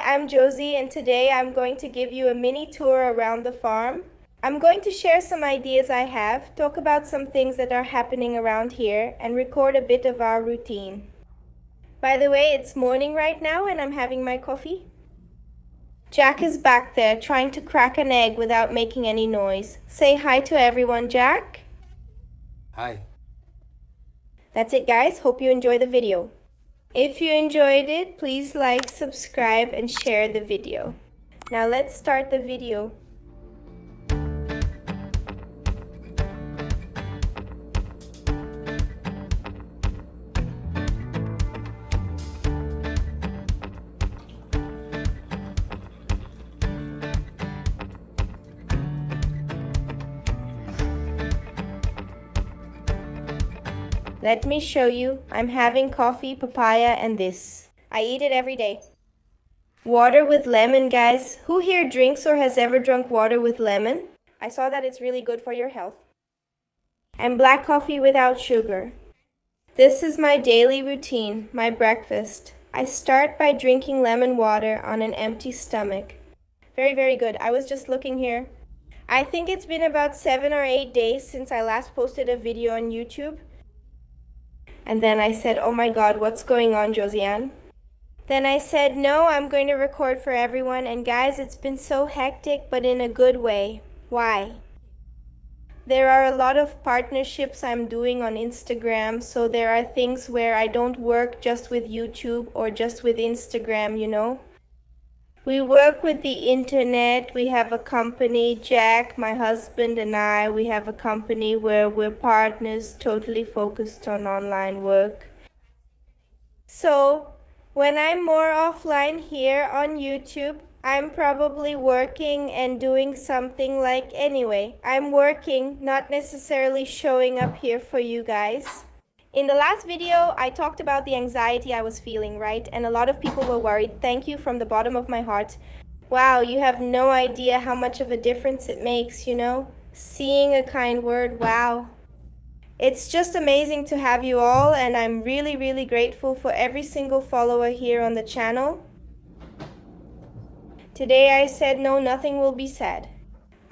I'm Josie, and today I'm going to give you a mini tour around the farm. I'm going to share some ideas I have, talk about some things that are happening around here, and record a bit of our routine. By the way, it's morning right now and I'm having my coffee. Jack is back there trying to crack an egg without making any noise. Say hi to everyone, Jack. Hi. That's it, guys. Hope you enjoy the video. If you enjoyed it, please like, subscribe, and share the video. Now let's start the video. Let me show you. I'm having coffee, papaya, and this. I eat it every day. Water with lemon, guys. Who here drinks or has ever drunk water with lemon? I saw that it's really good for your health. And black coffee without sugar. This is my daily routine, my breakfast. I start by drinking lemon water on an empty stomach. Very, very good. I was just looking here. I think it's been about 7 or 8 days since I last posted a video on YouTube. And then I said, oh my God, what's going on, Josiane? Then I said, no, I'm going to record for everyone. And guys, it's been so hectic, but in a good way. Why? There are a lot of partnerships I'm doing on Instagram. So there are things where I don't work just with YouTube or just with Instagram, you know. We work with the internet. We have a company, Jack, my husband, and I. We have a company where we're partners, totally focused on online work. So when I'm more offline here on YouTube, I'm probably working and doing something like anyway. I'm working, not necessarily showing up here for you guys. In the last video, I talked about the anxiety I was feeling, right? And a lot of people were worried. Thank you from the bottom of my heart. Wow, you have no idea how much of a difference it makes, you know? Seeing a kind word, wow. It's just amazing to have you all, and I'm really, really grateful for every single follower here on the channel. Today I said no, nothing will be said.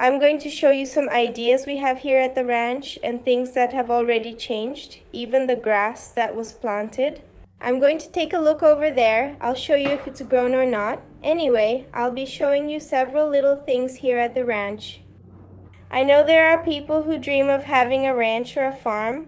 I'm going to show you some ideas we have here at the ranch and things that have already changed, even the grass that was planted. I'm going to take a look over there. I'll show you if it's grown or not. Anyway, I'll be showing you several little things here at the ranch. I know there are people who dream of having a ranch or a farm.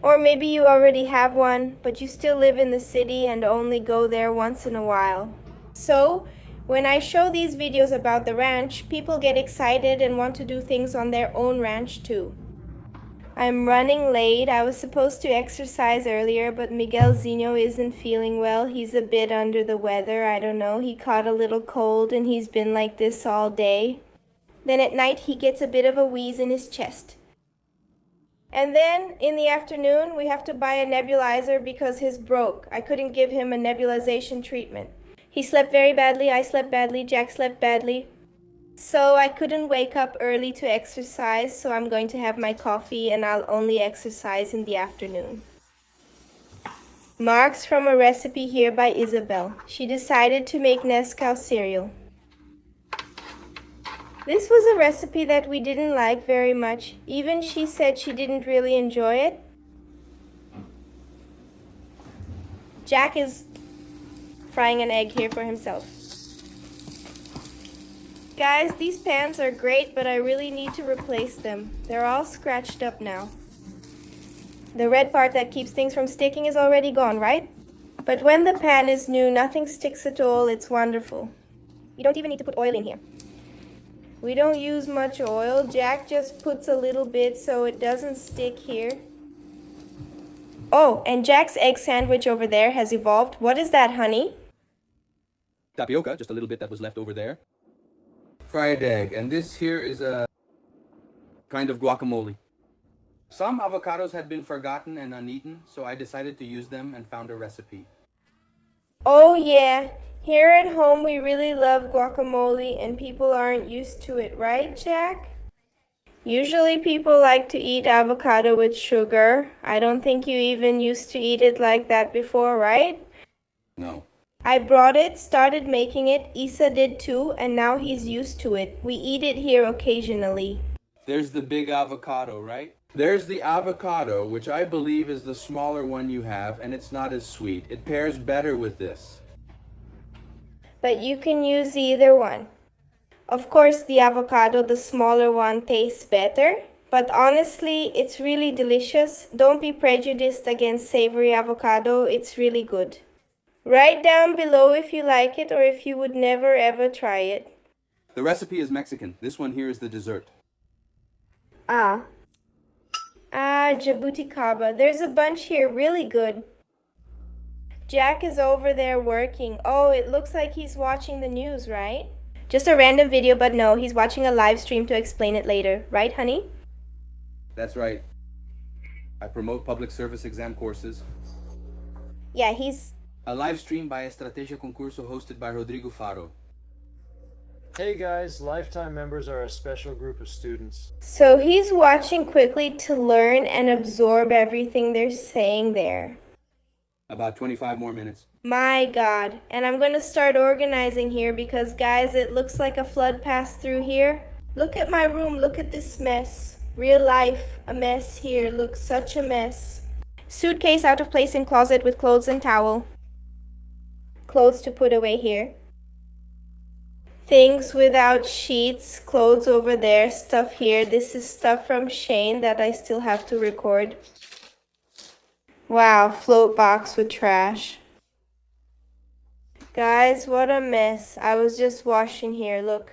Or maybe you already have one, but you still live in the city and only go there once in a while. So, when I show these videos about the ranch, people get excited and want to do things on their own ranch too. I'm running late. I was supposed to exercise earlier, but Miguel isn't feeling well. He's a bit under the weather. I don't know. He caught a little cold and he's been like this all day. Then at night he gets a bit of a wheeze in his chest. And then in the afternoon we have to buy a nebulizer because his broke. I couldn't give him a nebulization treatment. He slept very badly, I slept badly, Jack slept badly. So I couldn't wake up early to exercise, so I'm going to have my coffee and I'll only exercise in the afternoon. Marks from a recipe here by Isabel. She decided to make Nescau cereal. This was a recipe that we didn't like very much. Even she said she didn't really enjoy it. Jack is frying an egg here for himself. Guys, these pans are great, but I really need to replace them. They're all scratched up now. The red part that keeps things from sticking is already gone, right? But when the pan is new, nothing sticks at all. It's wonderful. You don't even need to put oil in here. We don't use much oil. Jack just puts a little bit so it doesn't stick here. Oh, and Jack's egg sandwich over there has evolved. What is that, honey? Tapioca, just a little bit that was left over there. Fried egg, and this here is a kind of guacamole. Some avocados had been forgotten and uneaten, so I decided to use them and found a recipe. Oh yeah, here at home we really love guacamole and people aren't used to it, right, Jack? Usually people like to eat avocado with sugar. I don't think you even used to eat it like that before, right? No. I brought it, started making it, Issa did too, and now he's used to it. We eat it here occasionally. There's the big avocado, right? There's the avocado, which I believe is the smaller one you have, and it's not as sweet. It pairs better with this. But you can use either one. Of course, the avocado, the smaller one, tastes better, but honestly, it's really delicious. Don't be prejudiced against savory avocado, it's really good. Write down below if you like it or if you would never ever try it. The recipe is Mexican. This one here is the dessert. Djibouti Kaba. There's a bunch here, really good. Jack is over there working. Oh, it looks like he's watching the news, right? Just a random video, but no, he's watching a live stream to explain it later. Right, honey? That's right. I promote public service exam courses. Yeah, he's... A live stream by Estrategia Concurso hosted by Rodrigo Faro. Hey guys, lifetime members are a special group of students. So he's watching quickly to learn and absorb everything they're saying there. About 25 more minutes. My God. And I'm going to start organizing here because, guys, it looks like a flood passed through here. Look at my room. Look at this mess. Real life, a mess here. Look, such a mess. Suitcase out of place in closet with clothes and towel. Clothes to put away here. Things without sheets, clothes over there, stuff here. This is stuff from Shane that I still have to record. Wow, float box with trash. Guys, what a mess. I was just washing here, look.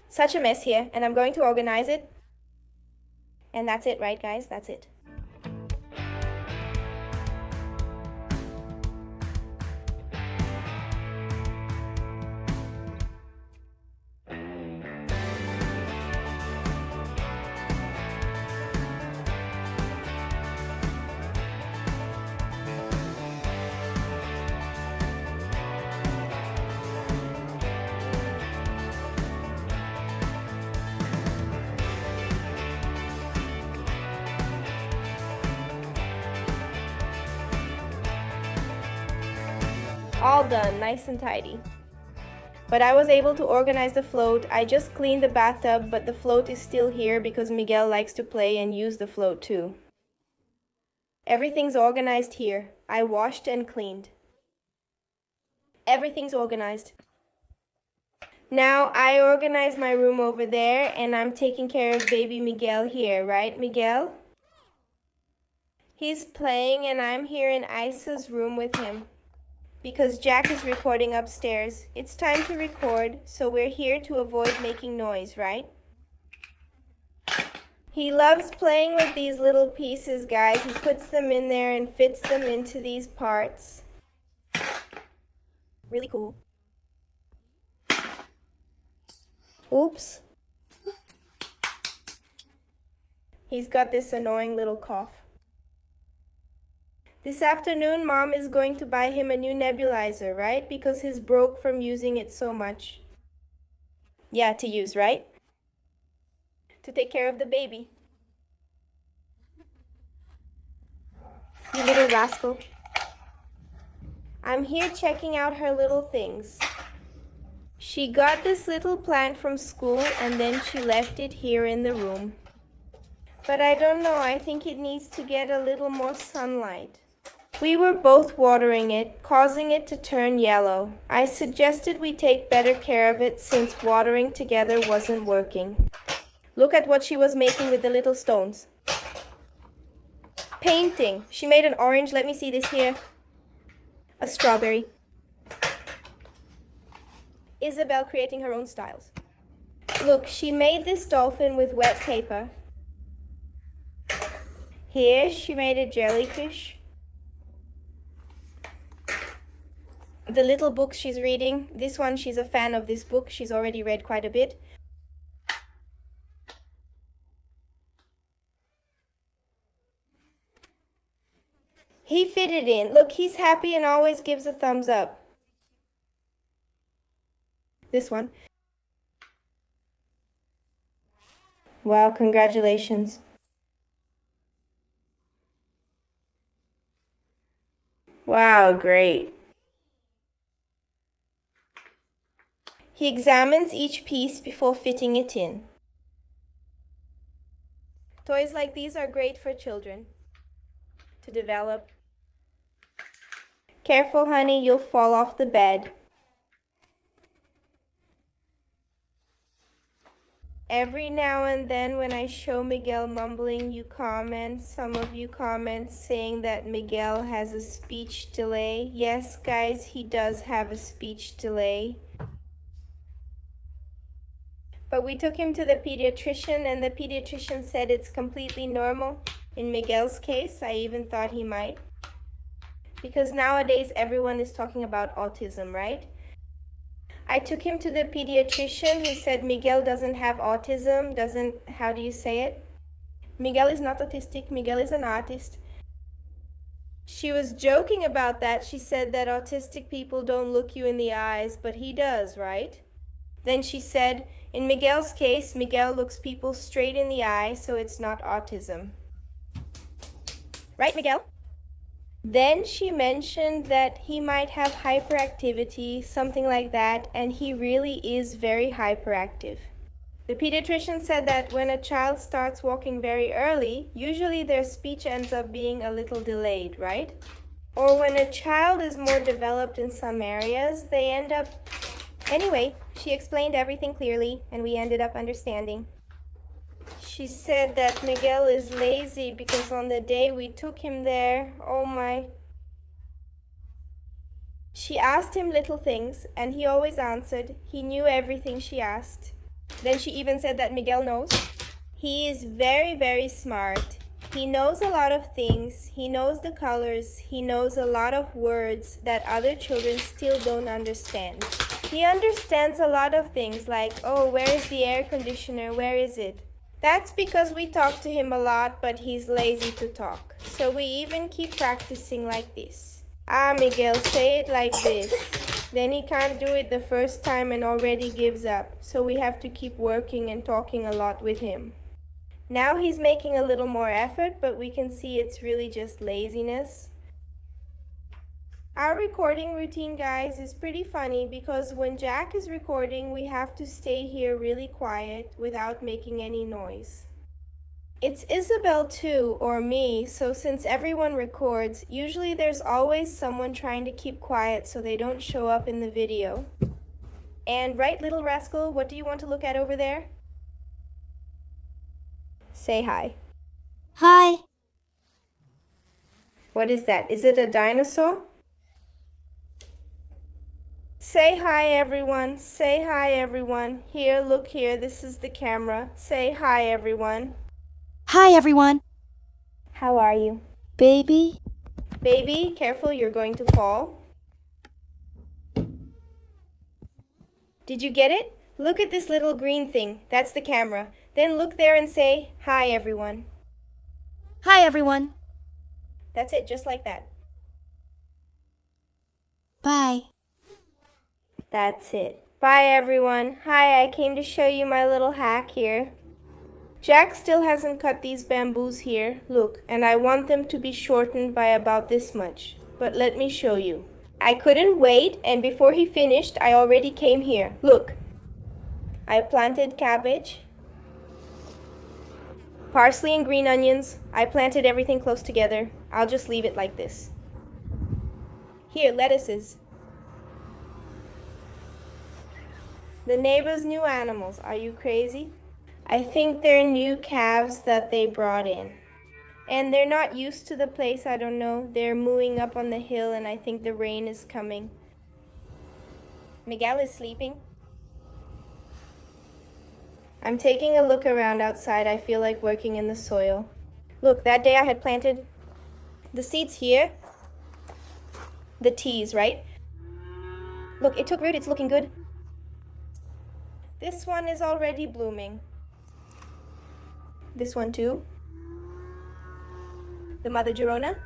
Such a mess here, and I'm going to organize it. And that's it, right, guys? That's it. All done, nice and tidy. But I was able to organize the float. I just cleaned the bathtub, but the float is still here because Miguel likes to play and use the float too. Everything's organized here. I washed and cleaned. Everything's organized. Now I organize my room over there and I'm taking care of baby Miguel here, right, Miguel? He's playing and I'm here in Isa's room with him. Because Jack is recording upstairs. It's time to record, so we're here to avoid making noise, right? He loves playing with these little pieces, guys. He puts them in there and fits them into these parts. Really cool. Oops. He's got this annoying little cough. This afternoon, Mom is going to buy him a new nebulizer, right? Because his broke from using it so much. Yeah, to use, right? To take care of the baby. You little rascal. I'm here checking out her little things. She got this little plant from school and then she left it here in the room. But I don't know, I think it needs to get a little more sunlight. We were both watering it, causing it to turn yellow. I suggested we take better care of it since watering together wasn't working. Look at what she was making with the little stones. Painting. She made an orange. Let me see this here. A strawberry. Isabel creating her own styles. Look, she made this dolphin with wet paper. Here, she made a jellyfish. The little books she's reading. This one, she's a fan of this book. She's already read quite a bit. He fit it in. Look, he's happy and always gives a thumbs up. This one. Wow, congratulations. Wow, great. He examines each piece before fitting it in. Toys like these are great for children to develop. Careful, honey, you'll fall off the bed. Every now and then when I show Miguel mumbling, you comment, some of you comment saying that Miguel has a speech delay. Yes, guys, he does have a speech delay. But we took him to the pediatrician and the pediatrician said it's completely normal. In Miguel's case, I even thought he might. Because nowadays everyone is talking about autism, right? I took him to the pediatrician who said Miguel doesn't have autism, how do you say it? Miguel is not autistic, Miguel is an artist. She was joking about that. She said that autistic people don't look you in the eyes, but he does, right? Then she said, in Miguel's case, Miguel looks people straight in the eye, so it's not autism. Right, Miguel? Then she mentioned that he might have hyperactivity, something like that, and he really is very hyperactive. The pediatrician said that when a child starts walking very early, usually their speech ends up being a little delayed, right? Or when a child is more developed in some areas, they end up... Anyway, she explained everything clearly, and we ended up understanding. She said that Miguel is lazy because on the day we took him there, oh my... She asked him little things, and he always answered. He knew everything she asked. Then she even said that Miguel knows. He is very, very smart. He knows a lot of things. He knows the colors. He knows a lot of words that other children still don't understand. He understands a lot of things like, oh, where is the air conditioner? Where is it? That's because we talk to him a lot, but he's lazy to talk. So we even keep practicing like this. Ah, Miguel, say it like this. Then he can't do it the first time and already gives up. So we have to keep working and talking a lot with him. Now he's making a little more effort, but we can see it's really just laziness. Our recording routine, guys, is pretty funny because when Jack is recording, we have to stay here really quiet without making any noise. It's Isabel too, or me, so since everyone records, usually there's always someone trying to keep quiet so they don't show up in the video. And right, little rascal, what do you want to look at over there? Say hi. Hi. What is that? Is it a dinosaur? Say hi, everyone. Say hi, everyone. Here, look here. This is the camera. Say hi, everyone. Hi, everyone. How are you? Baby. Baby, careful, you're going to fall. Did you get it? Look at this little green thing. That's the camera. Then look there and say, hi, everyone. Hi, everyone. That's it, just like that. Bye. That's it. Bye, everyone. Hi, I came to show you my little hack here. Jack still hasn't cut these bamboos here. Look, and I want them to be shortened by about this much. But let me show you. I couldn't wait, and before he finished, I already came here. Look. I planted cabbage, parsley and green onions. I planted everything close together. I'll just leave it like this. Here, lettuces. The neighbor's new animals. Are you crazy? I think they're new calves that they brought in. And they're not used to the place, I don't know. They're mooing up on the hill and I think the rain is coming. Miguel is sleeping. I'm taking a look around outside. I feel like working in the soil. Look, that day I had planted the seeds here. The teas, right? Look, it took root. It's looking good. This one is already blooming. This one too. The Mother Girona.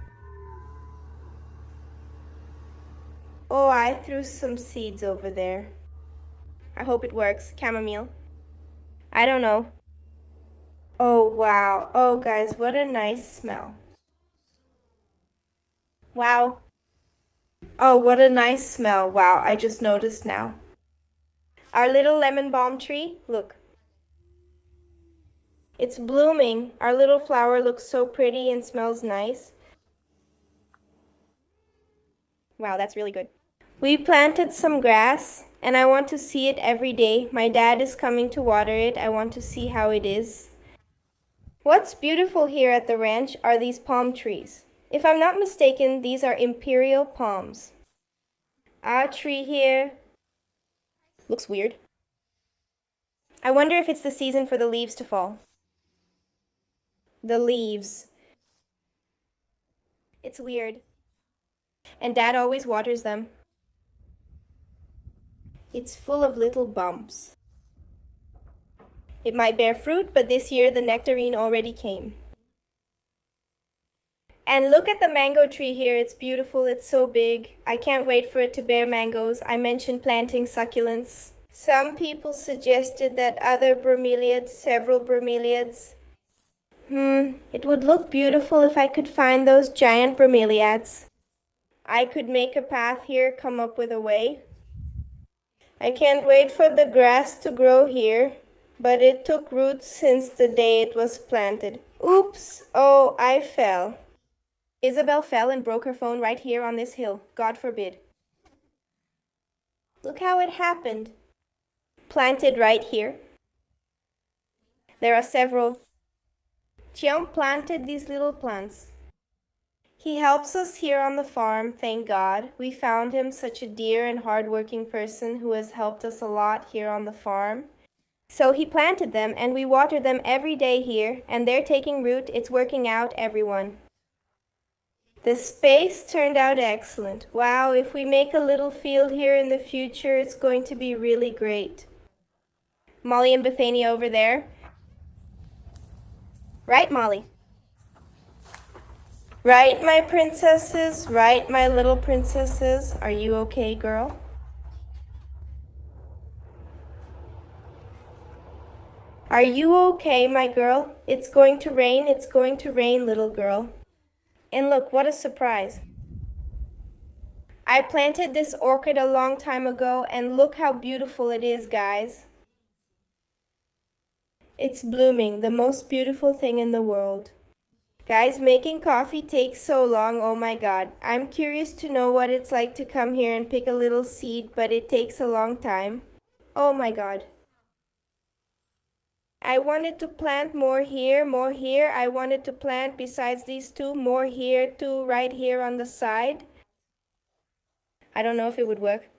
Oh, I threw some seeds over there. I hope it works. Chamomile. I don't know. Oh, wow. Oh, guys, what a nice smell. Wow. Oh, what a nice smell. Wow, I just noticed now. Our little lemon balm tree, look. It's blooming. Our little flower looks so pretty and smells nice. Wow, that's really good. We planted some grass, and I want to see it every day. My dad is coming to water it. I want to see how it is. What's beautiful here at the ranch are these palm trees. If I'm not mistaken, these are imperial palms. Our tree here looks weird. I wonder if it's the season for the leaves to fall. The leaves. It's weird. And Dad always waters them. It's full of little bumps. It might bear fruit, but this year the nectarine already came. And look at the mango tree here. It's beautiful. It's so big. I can't wait for it to bear mangoes. I mentioned planting succulents. Some people suggested that other bromeliads, several bromeliads. It would look beautiful if I could find those giant bromeliads. I could make a path here, come up with a way. I can't wait for the grass to grow here, but it took roots since the day it was planted. Oops! Oh, I fell. Isabel fell and broke her phone right here on this hill. God forbid. Look how it happened. Planted right here. There are several. Chiam planted these little plants. He helps us here on the farm, thank God. We found him such a dear and hardworking person who has helped us a lot here on the farm. So he planted them and we water them every day here, and they're taking root. It's working out, everyone. The space turned out excellent. Wow, if we make a little field here in the future, it's going to be really great. Molly and Bethania over there. Right, Molly? Right, my princesses? Right, my little princesses? Are you okay, girl? Are you okay, my girl? It's going to rain. It's going to rain, little girl. And look, what a surprise. I planted this orchid a long time ago, and look how beautiful it is, guys. It's blooming, the most beautiful thing in the world. Guys, making coffee takes so long, oh my God. I'm curious to know what it's like to come here and pick a little seed, but it takes a long time. Oh my God. I wanted to plant more here, more here. I wanted to plant, besides these two, more here, two right here on the side. I don't know if it would work.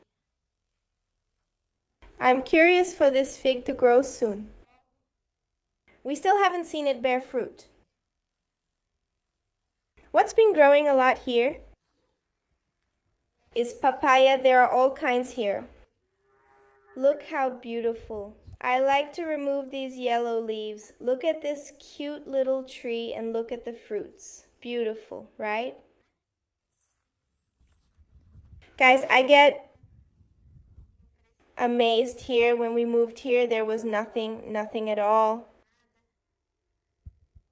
I'm curious for this fig to grow soon. We still haven't seen it bear fruit. What's been growing a lot here is papaya. There are all kinds here. Look how beautiful. I like to remove these yellow leaves. Look at this cute little tree and look at the fruits. Beautiful, right? Guys, I get amazed here. When we moved here, there was nothing at all.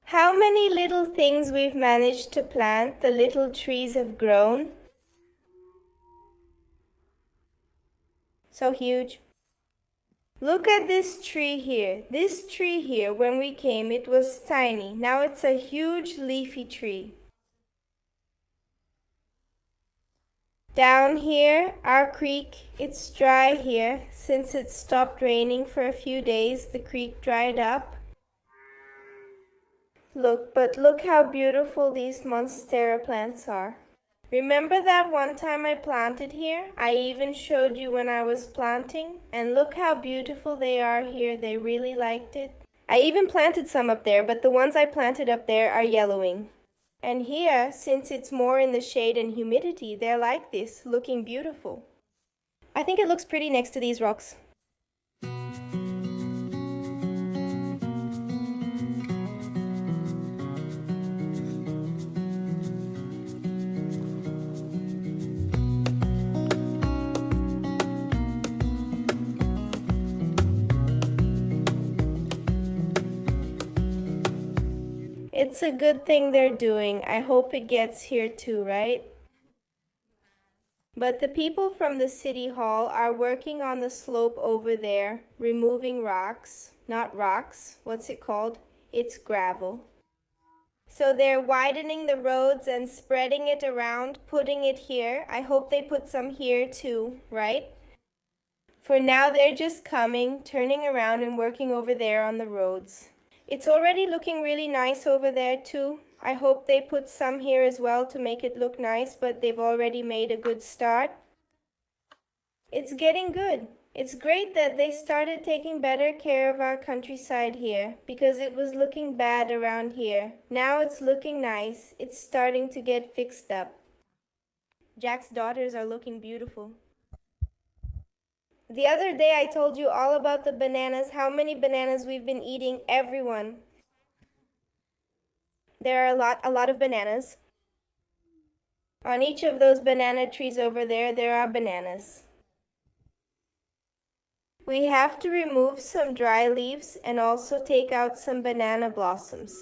How many little things we've managed to plant. The little trees have grown. So huge. Look at this tree here. This tree here, when we came, it was tiny. Now it's a huge leafy tree. Down here, our creek, it's dry here. Since it stopped raining for a few days, the creek dried up. But look how beautiful these monstera plants are. Remember that one time I planted here? I even showed you when I was planting. And look how beautiful they are here. They really liked it. I even planted some up there, but the ones I planted up there are yellowing. And here, since it's more in the shade and humidity, they're like this, looking beautiful. I think it looks pretty next to these rocks. It's a good thing they're doing. I hope it gets here too, right? But the people from the city hall are working on the slope over there, removing rocks. Not rocks, what's it called? It's gravel. So they're widening the roads and spreading it around, putting it here. I hope they put some here too, right? For now, they're just coming, turning around and working over there on the roads. It's already looking really nice over there too. I hope they put some here as well to make it look nice, but they've already made a good start. It's getting good. It's great that they started taking better care of our countryside here, because it was looking bad around here. Now it's looking nice. It's starting to get fixed up. Jack's daughters are looking beautiful. The other day I told you all about the bananas, how many bananas we've been eating, everyone. There are a lot of bananas. On each of those banana trees over there, there are bananas. We have to remove some dry leaves and also take out some banana blossoms.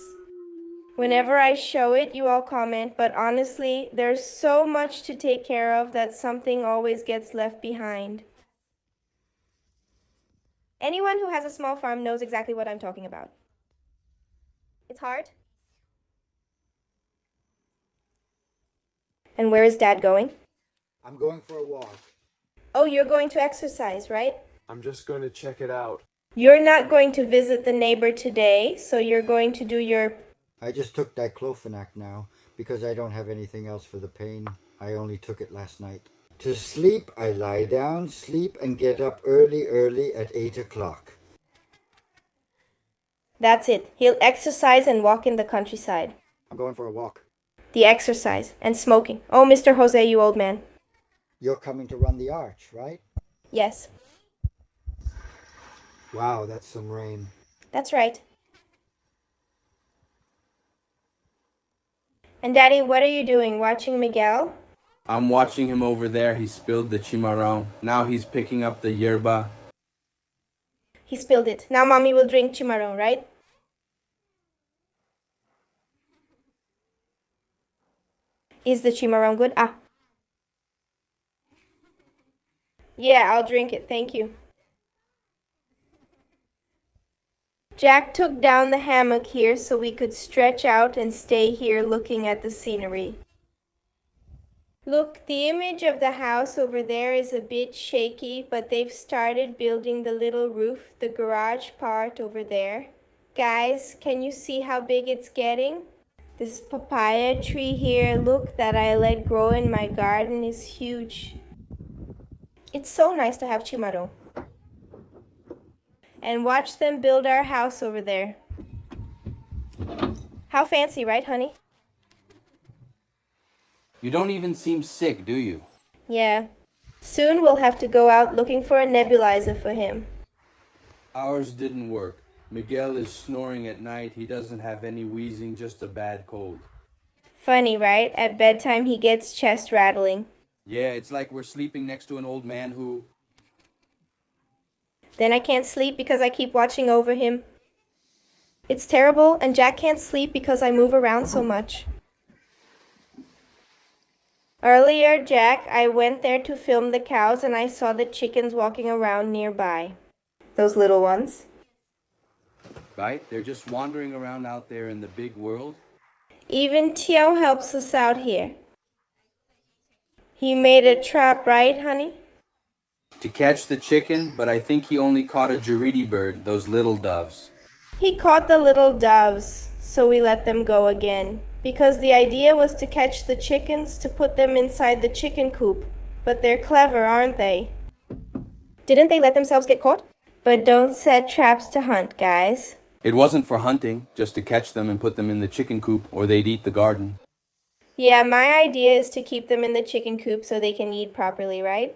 Whenever I show it, you all comment, but honestly, there's so much to take care of that something always gets left behind. Anyone who has a small farm knows exactly what I'm talking about. It's hard. And where is Dad going? I'm going for a walk. Oh, you're going to exercise, right? I'm just going to check it out. You're not going to visit the neighbor today, so you're going to do your... I just took diclofenac now because I don't have anything else for the pain. I only took it last night. To sleep, I lie down, sleep, and get up early at 8 o'clock. That's it. He'll exercise and walk in the countryside. I'm going for a walk. The exercise and smoking. Oh, Mr. Jose, you old man. You're coming to run the arch, right? Yes. Wow, that's some rain. That's right. And Daddy, what are you doing? Watching Miguel? I'm watching him over there. He spilled the chimarrón. Now he's picking up the yerba. He spilled it. Now Mommy will drink chimarrón, right? Is the chimarrón good? Ah. Yeah, I'll drink it. Thank you. Jack took down the hammock here so we could stretch out and stay here looking at the scenery. Look, the image of the house over there is a bit shaky, but they've started building the little roof, the garage part over there. Guys, can you see how big it's getting? This papaya tree here, look, that I let grow in my garden is huge. It's so nice to have chimarrón. And watch them build our house over there. How fancy, right, honey? You don't even seem sick, do you? Yeah. Soon we'll have to go out looking for a nebulizer for him. Ours didn't work. Miguel is snoring at night. He doesn't have any wheezing, just a bad cold. Funny, right? At bedtime he gets chest rattling. Yeah, it's like we're sleeping next to an old man who... Then I can't sleep because I keep watching over him. It's terrible, and Jack can't sleep because I move around so much. Earlier, Jack, I went there to film the cows and I saw the chickens walking around nearby. Those little ones. Right? They're just wandering around out there in the big world. Even Tio helps us out here. He made a trap, right, honey? To catch the chicken, but I think he only caught a jaridi bird, those little doves. He caught the little doves, so we let them go again. Because the idea was to catch the chickens to put them inside the chicken coop. But they're clever, aren't they? Didn't they let themselves get caught? But don't set traps to hunt, guys. It wasn't for hunting, just to catch them and put them in the chicken coop, or they'd eat the garden. Yeah, my idea is to keep them in the chicken coop so they can eat properly, right?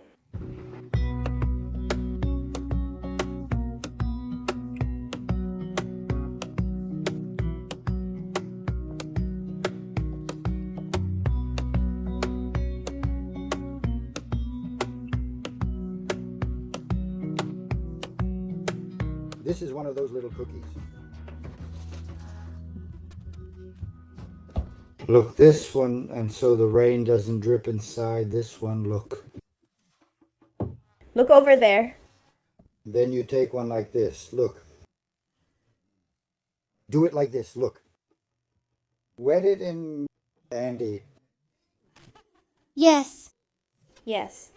This is one of those little cookies. Look, this one, and so the rain doesn't drip inside. This one, look. Look over there. Then you take one like this. Look. Do it like this. Look. Wet it in Andy. Yes. Yes.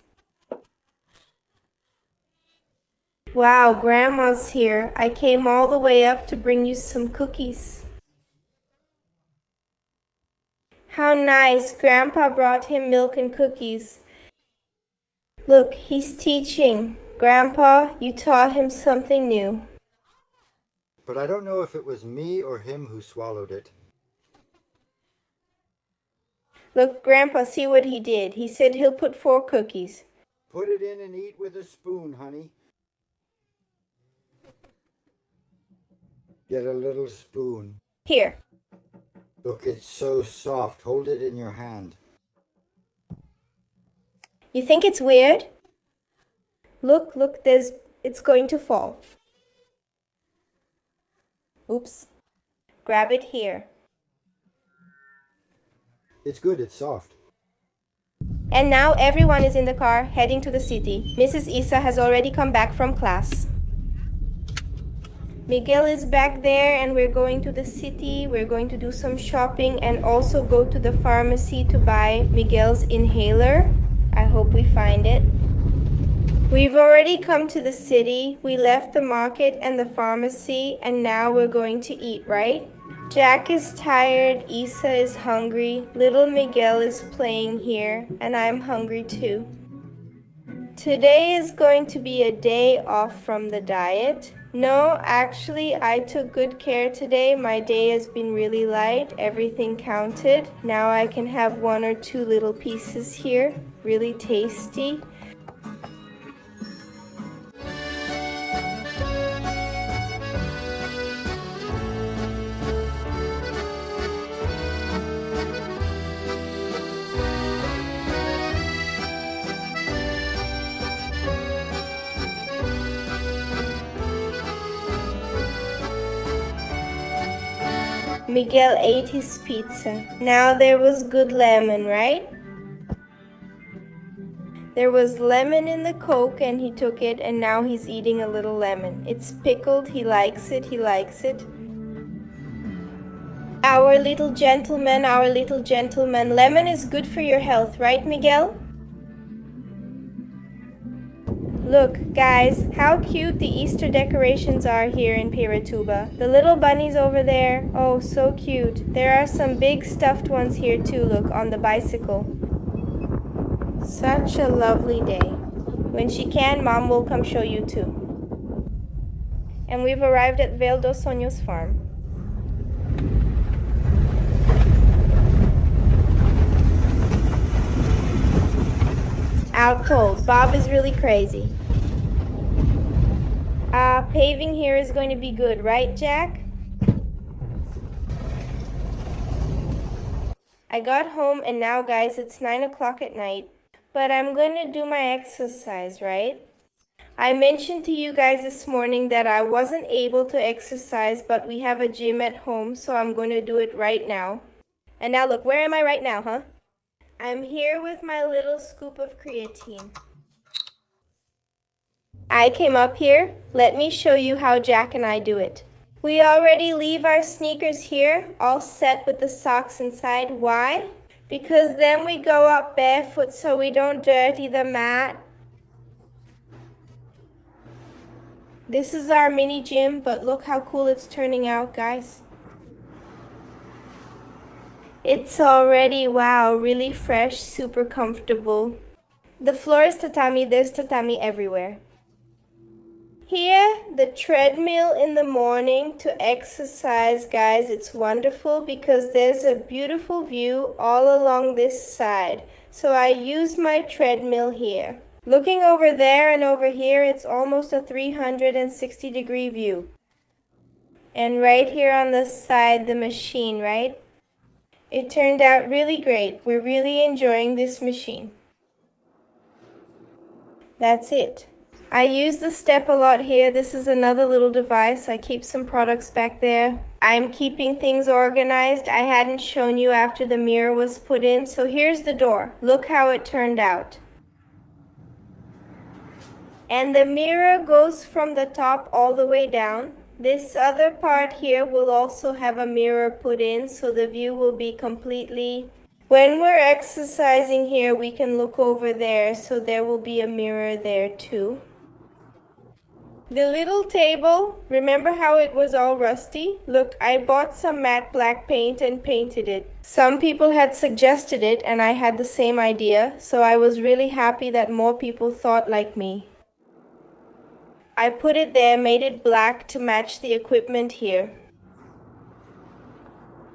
Wow, Grandma's here. I came all the way up to bring you some cookies. How nice. Grandpa brought him milk and cookies. Look, he's teaching. Grandpa, you taught him something new. But I don't know if it was me or him who swallowed it. Look, Grandpa, see what he did. He said he'll put 4 cookies. Put it in and eat with a spoon, honey. Get a little spoon. Here. Look, it's so soft. Hold it in your hand. You think it's weird? Look, it's going to fall. Oops. Grab it here. It's good, it's soft. And now everyone is in the car heading to the city. Mrs. Isa has already come back from class. Miguel is back there and we're going to the city. We're going to do some shopping and also go to the pharmacy to buy Miguel's inhaler. I hope we find it. We've already come to the city. We left the market and the pharmacy and now we're going to eat, right? Jack is tired, Isa is hungry, little Miguel is playing here, and I'm hungry too. Today is going to be a day off from the diet. No, actually, I took good care today. My day has been really light. Everything counted. Now I can have 1 or 2 little pieces here. Really tasty. Miguel ate his pizza. Now there was good lemon, right? There was lemon in the Coke and he took it and now he's eating a little lemon. It's pickled, he likes it, he likes it. Our little gentleman, lemon is good for your health, right, Miguel? Look, guys, how cute the Easter decorations are here in Piratuba. The little bunnies over there, oh, so cute. There are some big stuffed ones here too, look, on the bicycle. Such a lovely day. When she can, Mom will come show you too. And we've arrived at Vale dos Sonhos farm. Out cold. Bob is really crazy. Paving here is going to be good, right, Jack? I got home and now, guys, it's 9 o'clock at night. But I'm going to do my exercise, right? I mentioned to you guys this morning that I wasn't able to exercise, but we have a gym at home, so I'm going to do it right now. And now look, where am I right now, huh? I'm here with my little scoop of creatine. I came up here. Let me show you how Jack and I do it. We already leave our sneakers here, all set with the socks inside. Why? Because then we go up barefoot so we don't dirty the mat. This is our mini gym, but look how cool it's turning out, guys. It's already, wow, really fresh, super comfortable. The floor is tatami, there's tatami everywhere. Here, the treadmill in the morning to exercise, guys. It's wonderful because there's a beautiful view all along this side. So I use my treadmill here. Looking over there and over here, it's almost a 360-degree view. And right here on the side, the machine, right? It turned out really great. We're really enjoying this machine. That's it. I use the step a lot here. This is another little device. I keep some products back there. I'm keeping things organized. I hadn't shown you after the mirror was put in. So here's the door. Look how it turned out. And the mirror goes from the top all the way down. This other part here will also have a mirror put in, so the view will be completely... When we're exercising here, we can look over there, so there will be a mirror there too. The little table, remember how it was all rusty? Look, I bought some matte black paint and painted it. Some people had suggested it and I had the same idea, so I was really happy that more people thought like me. I put it there, made it black to match the equipment here.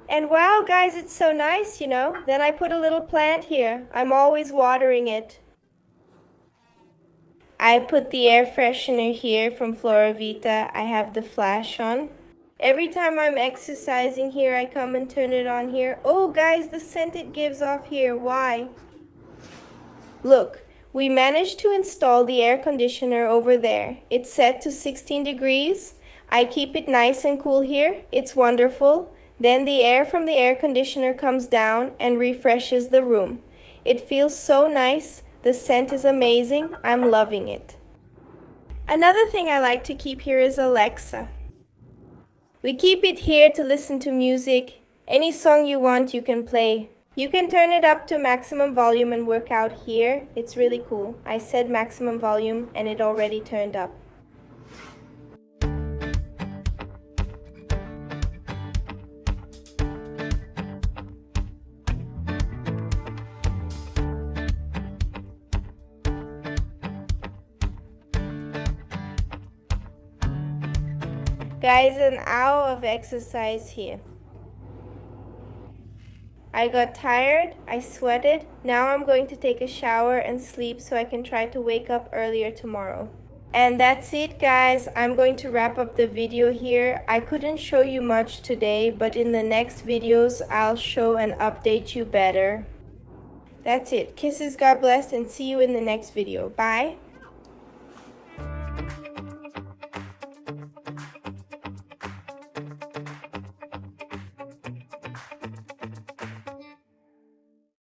And wow, guys, it's so nice, you know? Then I put a little plant here. I'm always watering it. I put the air freshener here from Flora Vita. I have the flash on. Every time I'm exercising here, I come and turn it on here. Oh, guys, the scent it gives off here. Why? Look, we managed to install the air conditioner over there. It's set to 16 degrees. I keep it nice and cool here. It's wonderful. Then the air from the air conditioner comes down and refreshes the room. It feels so nice. The scent is amazing. I'm loving it. Another thing I like to keep here is Alexa. We keep it here to listen to music. Any song you want, you can play. You can turn it up to maximum volume and work out here. It's really cool. I said maximum volume and it already turned up. Guys, an hour of exercise here. I got tired, I sweated. Now I'm going to take a shower and sleep so I can try to wake up earlier tomorrow. And that's it, guys. I'm going to wrap up the video here. I couldn't show you much today, but in the next videos, I'll show and update you better. That's it. Kisses, God bless, and see you in the next video. Bye.